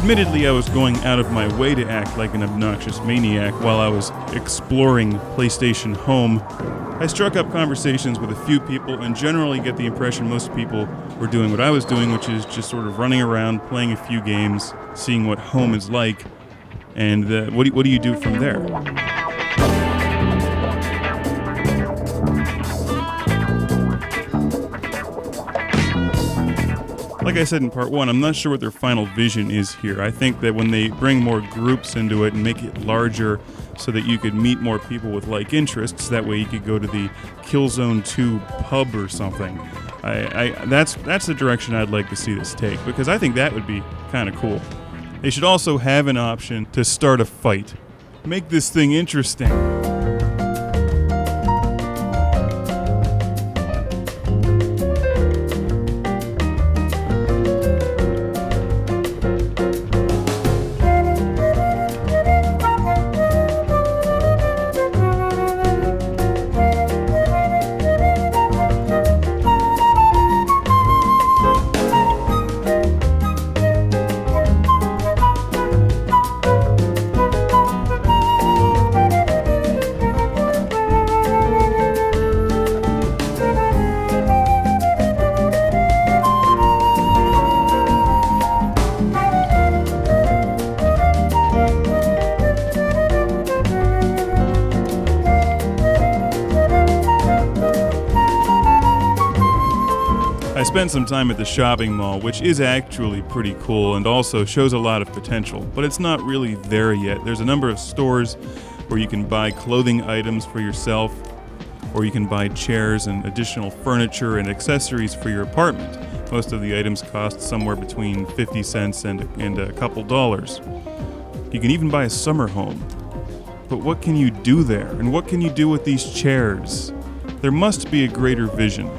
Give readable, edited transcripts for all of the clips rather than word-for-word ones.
Admittedly, I was going out of my way to act like an obnoxious maniac while I was exploring PlayStation Home. I struck up conversations with a few people and generally get the impression most people were doing what I was doing, which is just sort of running around, playing a few games, seeing what home is like, and what do you do from there? Like I said in part one, I'm not sure what their final vision is here. I think that when they bring more groups into it and make it larger so that you could meet more people with like interests, that way you could go to the Killzone 2 pub or something. That's the direction I'd like to see this take, because I think that would be kind of cool. They should also have an option to start a fight. Make this thing interesting. I spent some time at the shopping mall, which is actually pretty cool and also shows a lot of potential, but it's not really there yet. There's a number of stores where you can buy clothing items for yourself, or you can buy chairs and additional furniture and accessories for your apartment. Most of the items cost somewhere between 50 cents and a couple dollars. You can even buy a summer home. But what can you do there? And what can you do with these chairs? There must be a greater vision.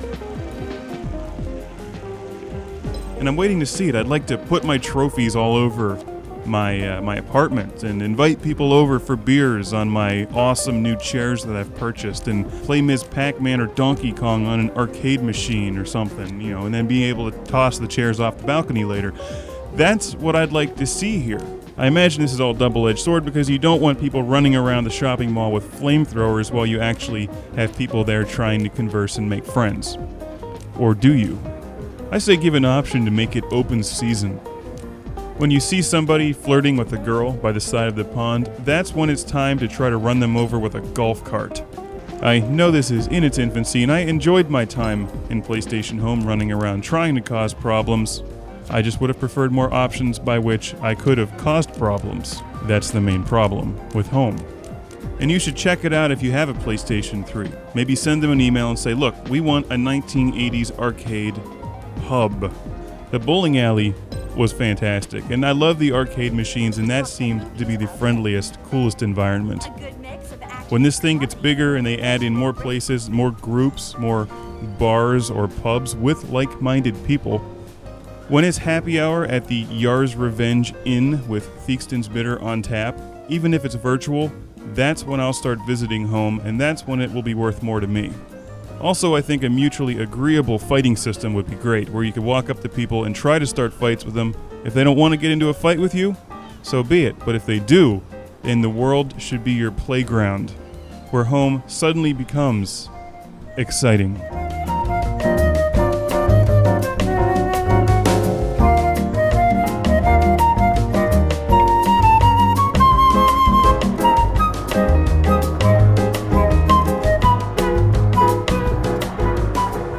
And I'm waiting to see it. I'd like to put my trophies all over my apartment and invite people over for beers on my awesome new chairs that I've purchased, and play Ms. Pac-Man or Donkey Kong on an arcade machine or something, and then be able to toss the chairs off the balcony later. That's what I'd like to see here. I imagine this is all double-edged sword, because you don't want people running around the shopping mall with flamethrowers while you actually have people there trying to converse and make friends. Or do you? I say give an option to make it open season. When you see somebody flirting with a girl by the side of the pond, that's when it's time to try to run them over with a golf cart. I know this is in its infancy, and I enjoyed my time in PlayStation Home running around trying to cause problems. I just would have preferred more options by which I could have caused problems. That's the main problem with Home. And you should check it out if you have a PlayStation 3. Maybe send them an email and say, look, we want a 1980s arcade hub. The bowling alley was fantastic, and I love the arcade machines, and that seemed to be the friendliest, coolest environment. When this thing gets bigger and they add in more places, more groups, more bars or pubs with like-minded people, when it's happy hour at the Yar's Revenge Inn with Theakston's Bitter on tap, even if it's virtual, that's when I'll start visiting Home, and that's when it will be worth more to me. Also, I think a mutually agreeable fighting system would be great, where you could walk up to people and try to start fights with them. If they don't want to get into a fight with you, so be it. But if they do, then the world should be your playground, where Home suddenly becomes exciting.